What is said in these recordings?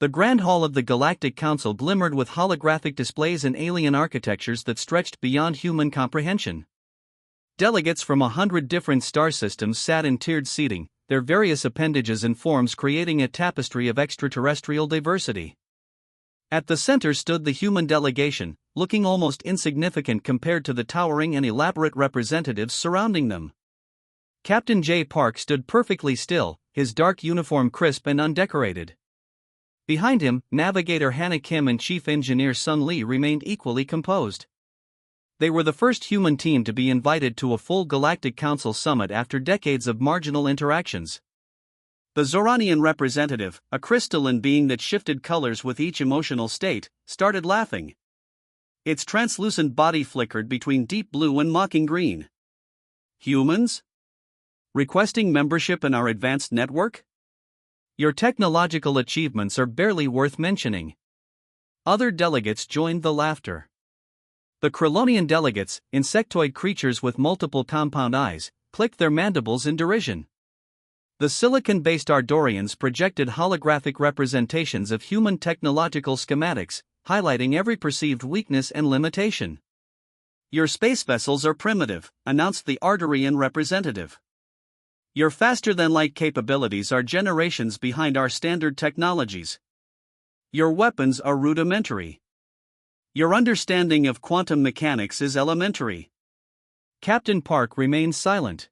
The Grand Hall of the Galactic Council glimmered with holographic displays and alien architectures that stretched beyond human comprehension. Delegates from 100 different star systems sat in tiered seating, their various appendages and forms creating a tapestry of extraterrestrial diversity. At the center stood the human delegation, looking almost insignificant compared to the towering and elaborate representatives surrounding them. Captain J. Park stood perfectly still, his dark uniform crisp and undecorated. Behind him, Navigator Hannah Kim and Chief Engineer Sung Lee remained equally composed. They were the first human team to be invited to a full Galactic Council summit after decades of marginal interactions. The Zoranian representative, a crystalline being that shifted colors with each emotional state, started laughing. Its translucent body flickered between deep blue and mocking green. Humans? Requesting membership in our advanced network? Your technological achievements are barely worth mentioning. Other delegates joined the laughter. The Krylonian delegates, insectoid creatures with multiple compound eyes, clicked their mandibles in derision. The silicon-based Ardorians projected holographic representations of human technological schematics, highlighting every perceived weakness and limitation. Your space vessels are primitive, announced the Ardorian representative. Your faster-than-light capabilities are generations behind our standard technologies. Your weapons are rudimentary. Your understanding of quantum mechanics is elementary. Captain Park remained silent.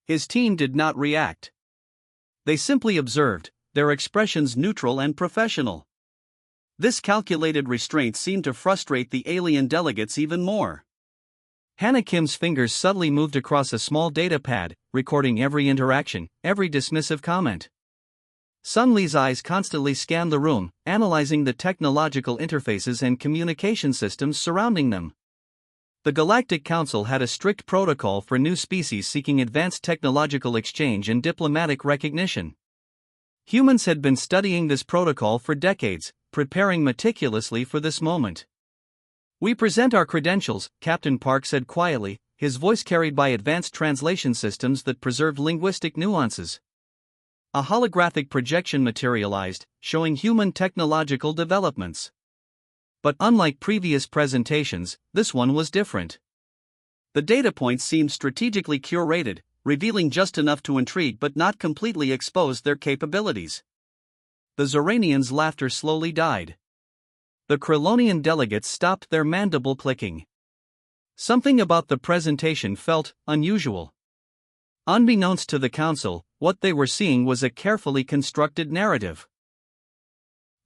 His team did not react. They simply observed, their expressions neutral and professional. This calculated restraint seemed to frustrate the alien delegates even more. Hannah Kim's fingers subtly moved across a small data pad, recording every interaction, every dismissive comment. Sung Lee's eyes constantly scanned the room, analyzing the technological interfaces and communication systems surrounding them. The Galactic Council had a strict protocol for new species seeking advanced technological exchange and diplomatic recognition. Humans had been studying this protocol for decades, preparing meticulously for this moment. We present our credentials, Captain Park said quietly, his voice carried by advanced translation systems that preserved linguistic nuances. A holographic projection materialized, showing human technological developments. But unlike previous presentations, this one was different. The data points seemed strategically curated, revealing just enough to intrigue but not completely expose their capabilities. The Zoranians' laughter slowly died. The Krylonian delegates stopped their mandible clicking. Something about the presentation felt unusual. Unbeknownst to the Council, what they were seeing was a carefully constructed narrative.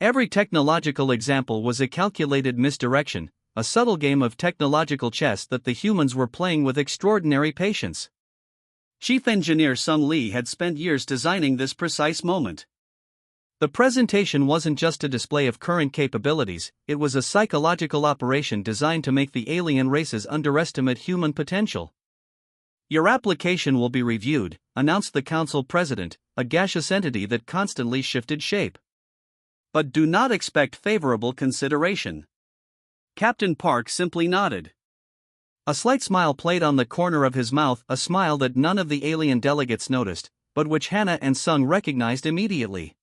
Every technological example was a calculated misdirection, a subtle game of technological chess that the humans were playing with extraordinary patience. Chief Engineer Sung Lee had spent years designing this precise moment. The presentation wasn't just a display of current capabilities, it was a psychological operation designed to make the alien races underestimate human potential. Your application will be reviewed, announced the Council President, a gaseous entity that constantly shifted shape. But do not expect favorable consideration. Captain Park simply nodded. A slight smile played on the corner of his mouth, a smile that none of the alien delegates noticed, but which Hannah and Sung recognized immediately.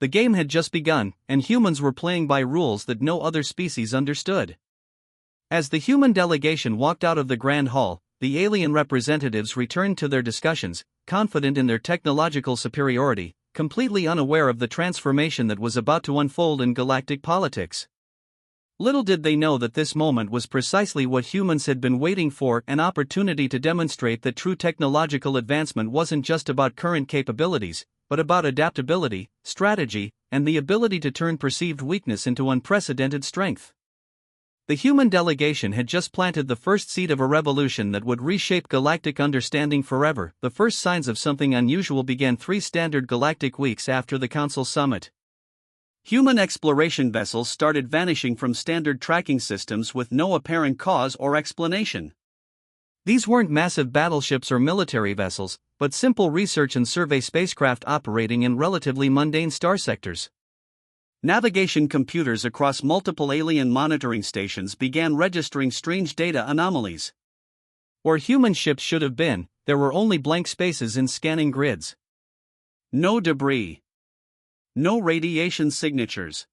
The game had just begun, and humans were playing by rules that no other species understood. As the human delegation walked out of the Grand Hall, the alien representatives returned to their discussions, confident in their technological superiority, completely unaware of the transformation that was about to unfold in galactic politics. Little did they know that this moment was precisely what humans had been waiting for, an opportunity to demonstrate that true technological advancement wasn't just about current capabilities, but about adaptability, strategy, and the ability to turn perceived weakness into unprecedented strength. The human delegation had just planted the first seed of a revolution that would reshape galactic understanding forever. The first signs of something unusual began 3 standard galactic weeks after the Council summit. Human exploration vessels started vanishing from standard tracking systems with no apparent cause or explanation. These weren't massive battleships or military vessels, but simple research and survey spacecraft operating in relatively mundane star sectors. Navigation computers across multiple alien monitoring stations began registering strange data anomalies. Where human ships should have been, there were only blank spaces in scanning grids. No debris. No radiation signatures.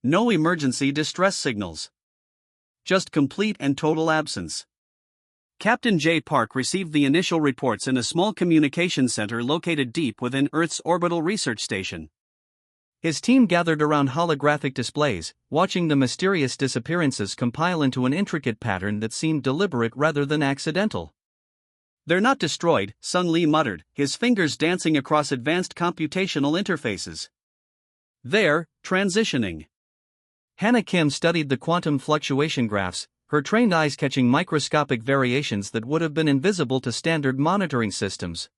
No emergency distress signals. Just complete and total absence. Captain J. Park received the initial reports in a small communications center located deep within Earth's orbital research station. His team gathered around holographic displays, watching the mysterious disappearances compile into an intricate pattern that seemed deliberate rather than accidental. "They're not destroyed," Sung Lee muttered, his fingers dancing across advanced computational interfaces. "They're transitioning." Hannah Kim studied the quantum fluctuation graphs, her trained eyes catching microscopic variations that would have been invisible to standard monitoring systems.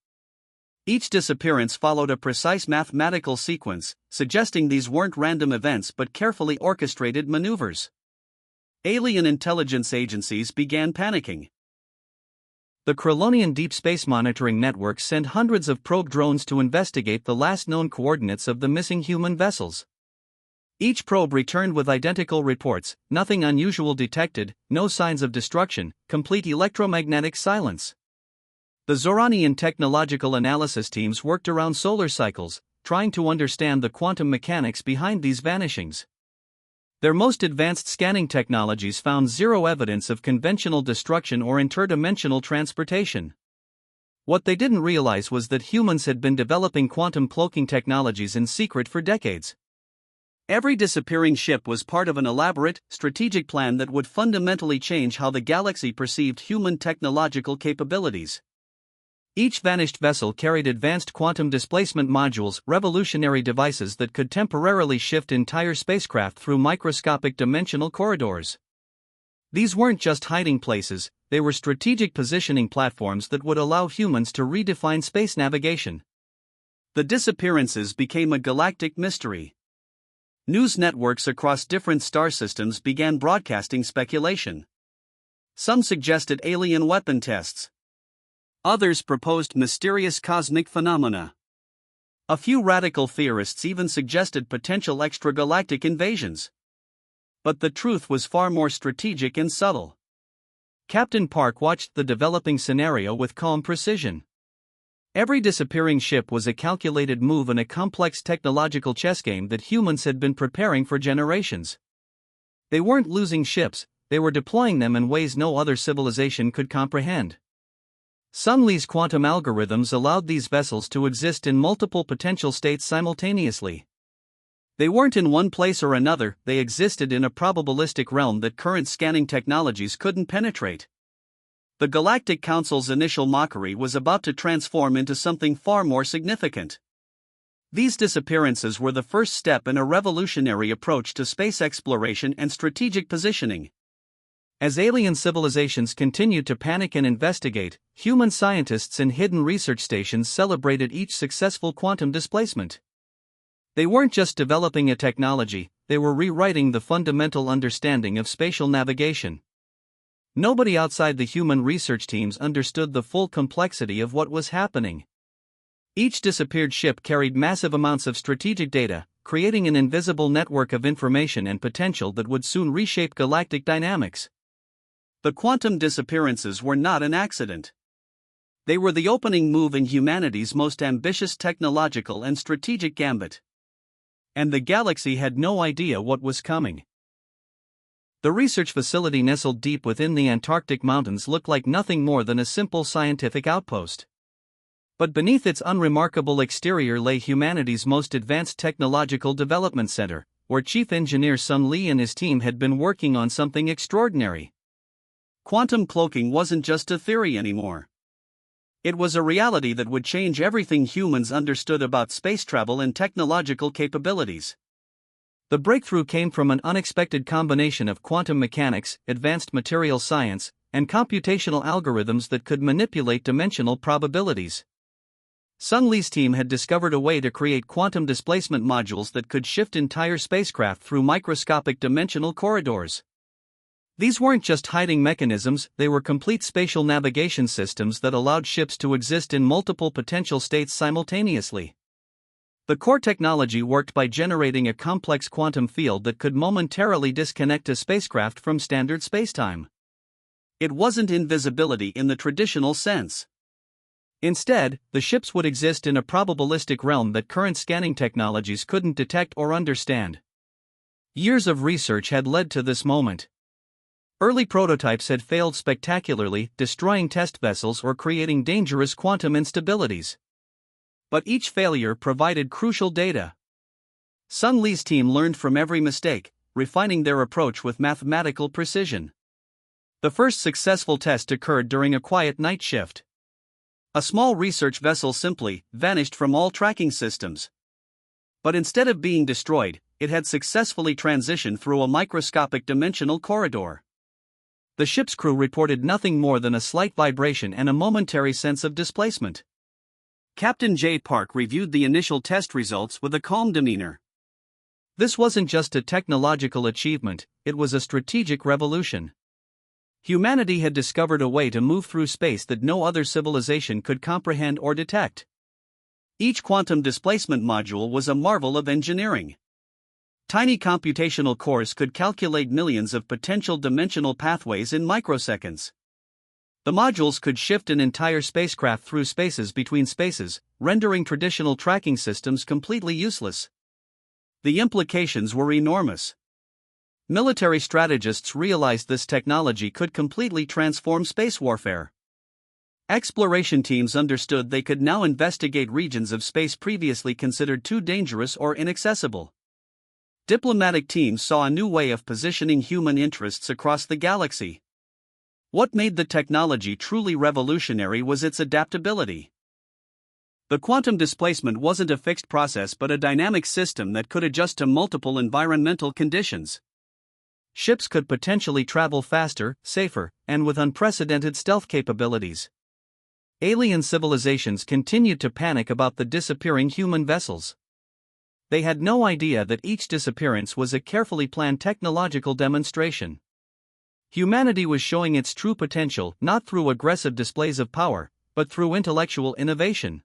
Each disappearance followed a precise mathematical sequence, suggesting these weren't random events but carefully orchestrated maneuvers. Alien intelligence agencies began panicking. The Krylonian Deep Space Monitoring Network sent hundreds of probe drones to investigate the last known coordinates of the missing human vessels. Each probe returned with identical reports: nothing unusual detected, no signs of destruction, complete electromagnetic silence. The Zoranian technological analysis teams worked around solar cycles, trying to understand the quantum mechanics behind these vanishings. Their most advanced scanning technologies found zero evidence of conventional destruction or interdimensional transportation. What they didn't realize was that humans had been developing quantum cloaking technologies in secret for decades. Every disappearing ship was part of an elaborate, strategic plan that would fundamentally change how the galaxy perceived human technological capabilities. Each vanished vessel carried advanced quantum displacement modules, revolutionary devices that could temporarily shift entire spacecraft through microscopic dimensional corridors. These weren't just hiding places, they were strategic positioning platforms that would allow humans to redefine space navigation. The disappearances became a galactic mystery. News networks across different star systems began broadcasting speculation. Some suggested alien weapon tests. Others proposed mysterious cosmic phenomena. A few radical theorists even suggested potential extragalactic invasions. But the truth was far more strategic and subtle. Captain Park watched the developing scenario with calm precision. Every disappearing ship was a calculated move in a complex technological chess game that humans had been preparing for generations. They weren't losing ships, they were deploying them in ways no other civilization could comprehend. Sung Lee's quantum algorithms allowed these vessels to exist in multiple potential states simultaneously. They weren't in one place or another, they existed in a probabilistic realm that current scanning technologies couldn't penetrate. The Galactic Council's initial mockery was about to transform into something far more significant. These disappearances were the first step in a revolutionary approach to space exploration and strategic positioning. As alien civilizations continued to panic and investigate, human scientists in hidden research stations celebrated each successful quantum displacement. They weren't just developing a technology, they were rewriting the fundamental understanding of spatial navigation. Nobody outside the human research teams understood the full complexity of what was happening. Each disappeared ship carried massive amounts of strategic data, creating an invisible network of information and potential that would soon reshape galactic dynamics. The quantum disappearances were not an accident. They were the opening move in humanity's most ambitious technological and strategic gambit. And the galaxy had no idea what was coming. The research facility nestled deep within the Antarctic mountains looked like nothing more than a simple scientific outpost. But beneath its unremarkable exterior lay humanity's most advanced technological development center, where Chief Engineer Sung Lee and his team had been working on something extraordinary. Quantum cloaking wasn't just a theory anymore. It was a reality that would change everything humans understood about space travel and technological capabilities. The breakthrough came from an unexpected combination of quantum mechanics, advanced material science, and computational algorithms that could manipulate dimensional probabilities. Sung Lee's team had discovered a way to create quantum displacement modules that could shift entire spacecraft through microscopic dimensional corridors. These weren't just hiding mechanisms, they were complete spatial navigation systems that allowed ships to exist in multiple potential states simultaneously. The core technology worked by generating a complex quantum field that could momentarily disconnect a spacecraft from standard spacetime. It wasn't invisibility in the traditional sense. Instead, the ships would exist in a probabilistic realm that current scanning technologies couldn't detect or understand. Years of research had led to this moment. Early prototypes had failed spectacularly, destroying test vessels or creating dangerous quantum instabilities. But each failure provided crucial data. Sung Lee's team learned from every mistake, refining their approach with mathematical precision. The first successful test occurred during a quiet night shift. A small research vessel simply vanished from all tracking systems. But instead of being destroyed, it had successfully transitioned through a microscopic dimensional corridor. The ship's crew reported nothing more than a slight vibration and a momentary sense of displacement. Captain J. Park reviewed the initial test results with a calm demeanor. This wasn't just a technological achievement, it was a strategic revolution. Humanity had discovered a way to move through space that no other civilization could comprehend or detect. Each quantum displacement module was a marvel of engineering. Tiny computational cores could calculate millions of potential dimensional pathways in microseconds. The modules could shift an entire spacecraft through spaces between spaces, rendering traditional tracking systems completely useless. The implications were enormous. Military strategists realized this technology could completely transform space warfare. Exploration teams understood they could now investigate regions of space previously considered too dangerous or inaccessible. Diplomatic teams saw a new way of positioning human interests across the galaxy. What made the technology truly revolutionary was its adaptability. The quantum displacement wasn't a fixed process but a dynamic system that could adjust to multiple environmental conditions. Ships could potentially travel faster, safer, and with unprecedented stealth capabilities. Alien civilizations continued to panic about the disappearing human vessels. They had no idea that each disappearance was a carefully planned technological demonstration. Humanity was showing its true potential not through aggressive displays of power, but through intellectual innovation.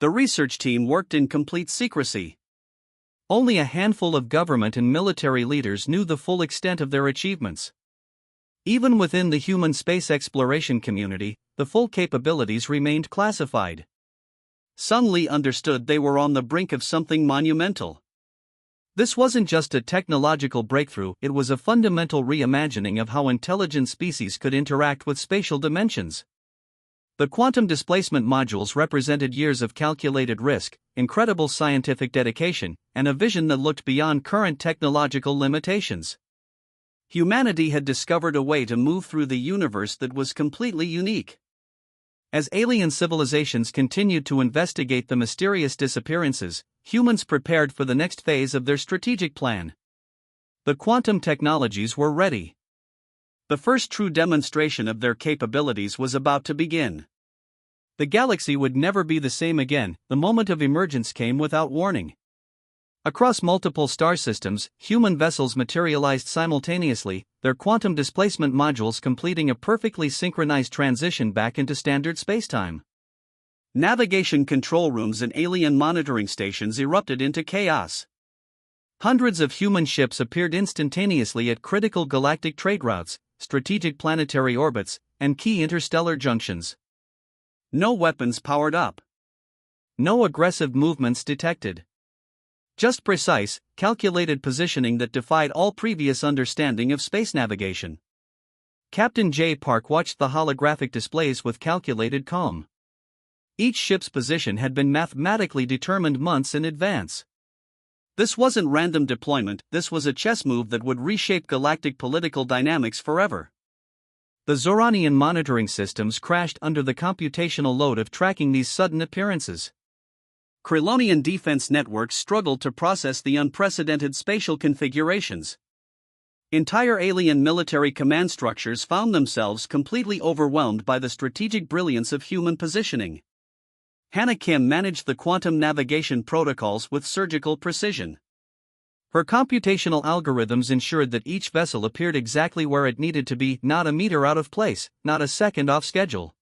The research team worked in complete secrecy. Only a handful of government and military leaders knew the full extent of their achievements. Even within the human space exploration community, the full capabilities remained classified. Sung Lee understood they were on the brink of something monumental. This wasn't just a technological breakthrough, it was a fundamental reimagining of how intelligent species could interact with spatial dimensions. The quantum displacement modules represented years of calculated risk, incredible scientific dedication, and a vision that looked beyond current technological limitations. Humanity had discovered a way to move through the universe that was completely unique. As alien civilizations continued to investigate the mysterious disappearances, humans prepared for the next phase of their strategic plan. The quantum technologies were ready. The first true demonstration of their capabilities was about to begin. The galaxy would never be the same again. The moment of emergence came without warning. Across multiple star systems, human vessels materialized simultaneously, their quantum displacement modules completing a perfectly synchronized transition back into standard spacetime. Navigation control rooms and alien monitoring stations erupted into chaos. Hundreds of human ships appeared instantaneously at critical galactic trade routes, strategic planetary orbits, and key interstellar junctions. No weapons powered up. No aggressive movements detected. Just precise, calculated positioning that defied all previous understanding of space navigation. Captain J. Park watched the holographic displays with calculated calm. Each ship's position had been mathematically determined months in advance. This wasn't random deployment, this was a chess move that would reshape galactic political dynamics forever. The Zoranian monitoring systems crashed under the computational load of tracking these sudden appearances. Krylonian defense networks struggled to process the unprecedented spatial configurations. Entire alien military command structures found themselves completely overwhelmed by the strategic brilliance of human positioning. Hannah Kim managed the quantum navigation protocols with surgical precision. Her computational algorithms ensured that each vessel appeared exactly where it needed to be, not a meter out of place, not a second off schedule.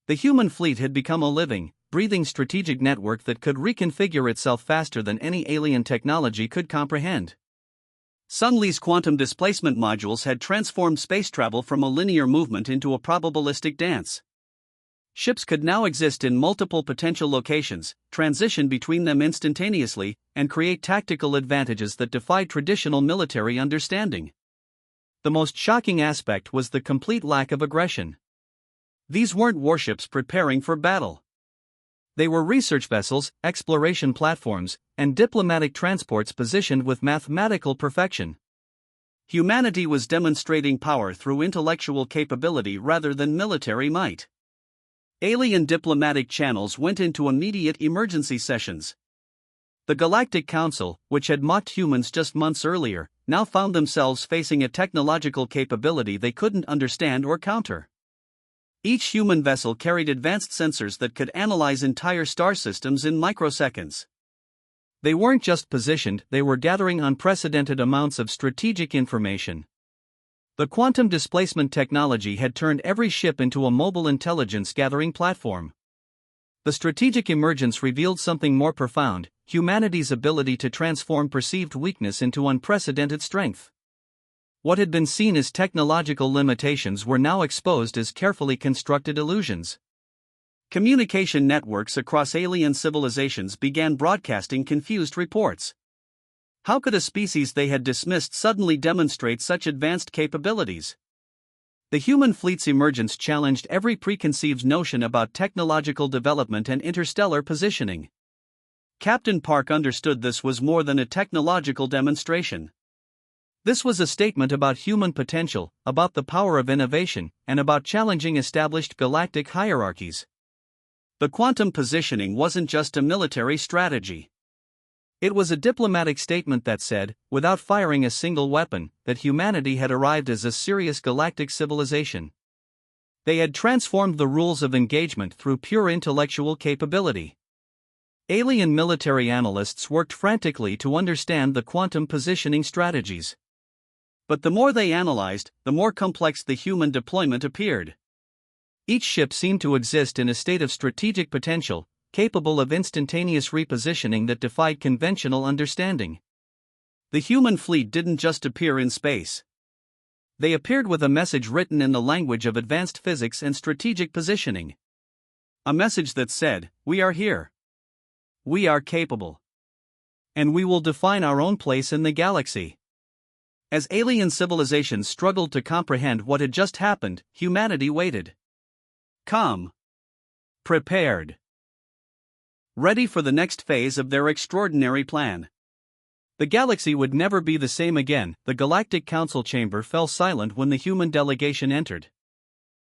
The human fleet had become a living, breathing strategic network that could reconfigure itself faster than any alien technology could comprehend. Sung Lee's quantum displacement modules had transformed space travel from a linear movement into a probabilistic dance. Ships could now exist in multiple potential locations, transition between them instantaneously, and create tactical advantages that defied traditional military understanding. The most shocking aspect was the complete lack of aggression. These weren't warships preparing for battle. They were research vessels, exploration platforms, and diplomatic transports positioned with mathematical perfection. Humanity was demonstrating power through intellectual capability rather than military might. Alien diplomatic channels went into immediate emergency sessions. The Galactic Council, which had mocked humans just months earlier, now found themselves facing a technological capability they couldn't understand or counter. Each human vessel carried advanced sensors that could analyze entire star systems in microseconds. They weren't just positioned, they were gathering unprecedented amounts of strategic information. The quantum displacement technology had turned every ship into a mobile intelligence-gathering platform. The strategic emergence revealed something more profound: humanity's ability to transform perceived weakness into unprecedented strength. What had been seen as technological limitations were now exposed as carefully constructed illusions. Communication networks across alien civilizations began broadcasting confused reports. How could a species they had dismissed suddenly demonstrate such advanced capabilities? The human fleet's emergence challenged every preconceived notion about technological development and interstellar positioning. Captain Park understood this was more than a technological demonstration. This was a statement about human potential, about the power of innovation, and about challenging established galactic hierarchies. The quantum positioning wasn't just a military strategy. It was a diplomatic statement that said, without firing a single weapon, that humanity had arrived as a serious galactic civilization. They had transformed the rules of engagement through pure intellectual capability. Alien military analysts worked frantically to understand the quantum positioning strategies. But the more they analyzed, the more complex the human deployment appeared. Each ship seemed to exist in a state of strategic potential, capable of instantaneous repositioning that defied conventional understanding. The human fleet didn't just appear in space. They appeared with a message written in the language of advanced physics and strategic positioning. A message that said, "We are here. We are capable. And we will define our own place in the galaxy." As alien civilizations struggled to comprehend what had just happened, humanity waited. Calm. Prepared. Ready for the next phase of their extraordinary plan. The galaxy would never be the same again. The Galactic Council chamber fell silent when the human delegation entered.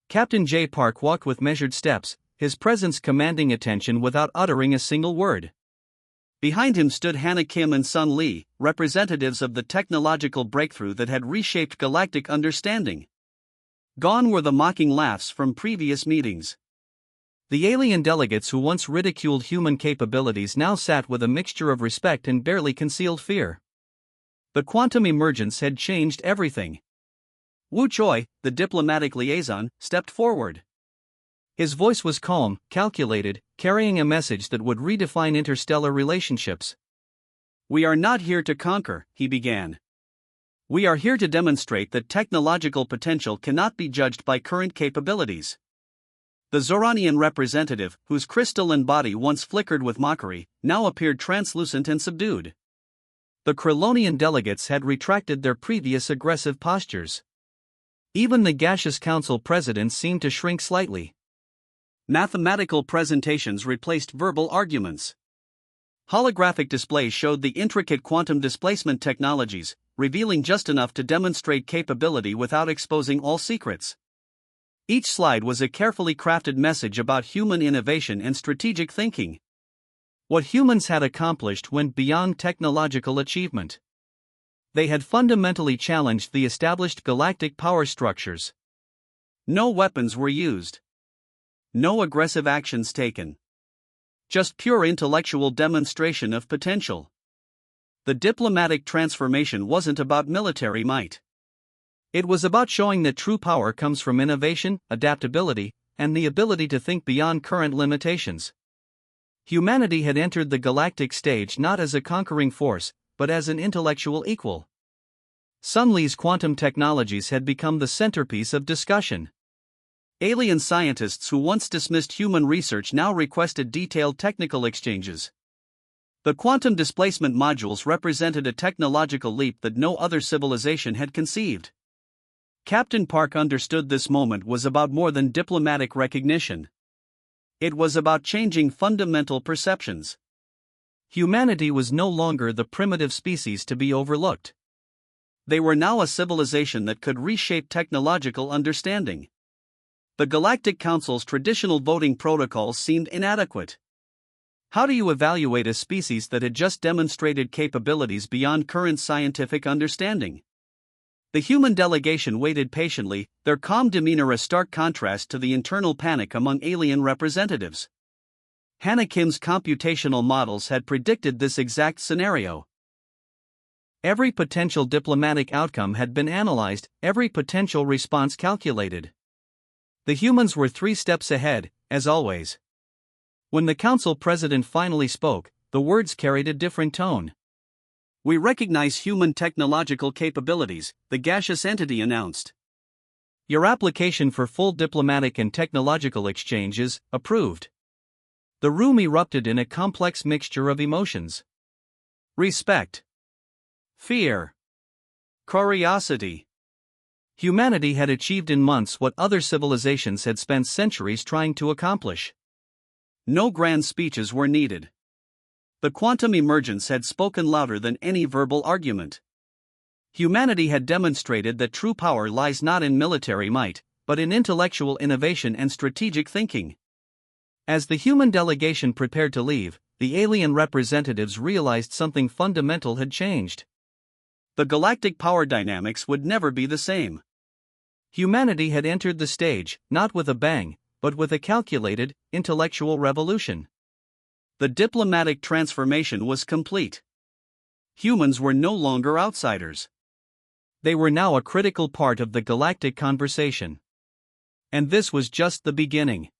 Captain J. Park walked with measured steps, his presence commanding attention without uttering a single word. Behind him stood Hannah Kim and Sun Lee, representatives of the technological breakthrough that had reshaped galactic understanding. Gone were the mocking laughs from previous meetings. The alien delegates who once ridiculed human capabilities now sat with a mixture of respect and barely concealed fear. The quantum emergence had changed everything. Wu Choi, the diplomatic liaison, stepped forward. His voice was calm, calculated, carrying a message that would redefine interstellar relationships. "We are not here to conquer," he began. "We are here to demonstrate that technological potential cannot be judged by current capabilities." The Zoranian representative, whose crystalline body once flickered with mockery, now appeared translucent and subdued. The Krylonian delegates had retracted their previous aggressive postures. Even the gaseous council presidents seemed to shrink slightly. Mathematical presentations replaced verbal arguments. Holographic displays showed the intricate quantum displacement technologies, revealing just enough to demonstrate capability without exposing all secrets. Each slide was a carefully crafted message about human innovation and strategic thinking. What humans had accomplished went beyond technological achievement. They had fundamentally challenged the established galactic power structures. No weapons were used. No aggressive actions taken. Just pure intellectual demonstration of potential. The diplomatic transformation wasn't about military might. It was about showing that true power comes from innovation, adaptability, and the ability to think beyond current limitations. Humanity had entered the galactic stage not as a conquering force, but as an intellectual equal. Sun Lee's quantum technologies had become the centerpiece of discussion. Alien scientists who once dismissed human research now requested detailed technical exchanges. The quantum displacement modules represented a technological leap that no other civilization had conceived. Captain Park understood this moment was about more than diplomatic recognition. It was about changing fundamental perceptions. Humanity was no longer the primitive species to be overlooked. They were now a civilization that could reshape technological understanding. The Galactic Council's traditional voting protocols seemed inadequate. How do you evaluate a species that had just demonstrated capabilities beyond current scientific understanding? The human delegation waited patiently, their calm demeanor a stark contrast to the internal panic among alien representatives. Hannah Kim's computational models had predicted this exact scenario. Every potential diplomatic outcome had been analyzed, every potential response calculated. The humans were 3 steps ahead, as always. When the council president finally spoke, the words carried a different tone. "We recognize human technological capabilities," the gaseous entity announced. "Your application for full diplomatic and technological exchange is approved." The room erupted in a complex mixture of emotions. Respect. Fear. Curiosity. Humanity had achieved in months what other civilizations had spent centuries trying to accomplish. No grand speeches were needed. The quantum emergence had spoken louder than any verbal argument. Humanity had demonstrated that true power lies not in military might, but in intellectual innovation and strategic thinking. As the human delegation prepared to leave, the alien representatives realized something fundamental had changed. The galactic power dynamics would never be the same. Humanity had entered the stage, not with a bang, but with a calculated, intellectual revolution. The diplomatic transformation was complete. Humans were no longer outsiders. They were now a critical part of the galactic conversation. And this was just the beginning.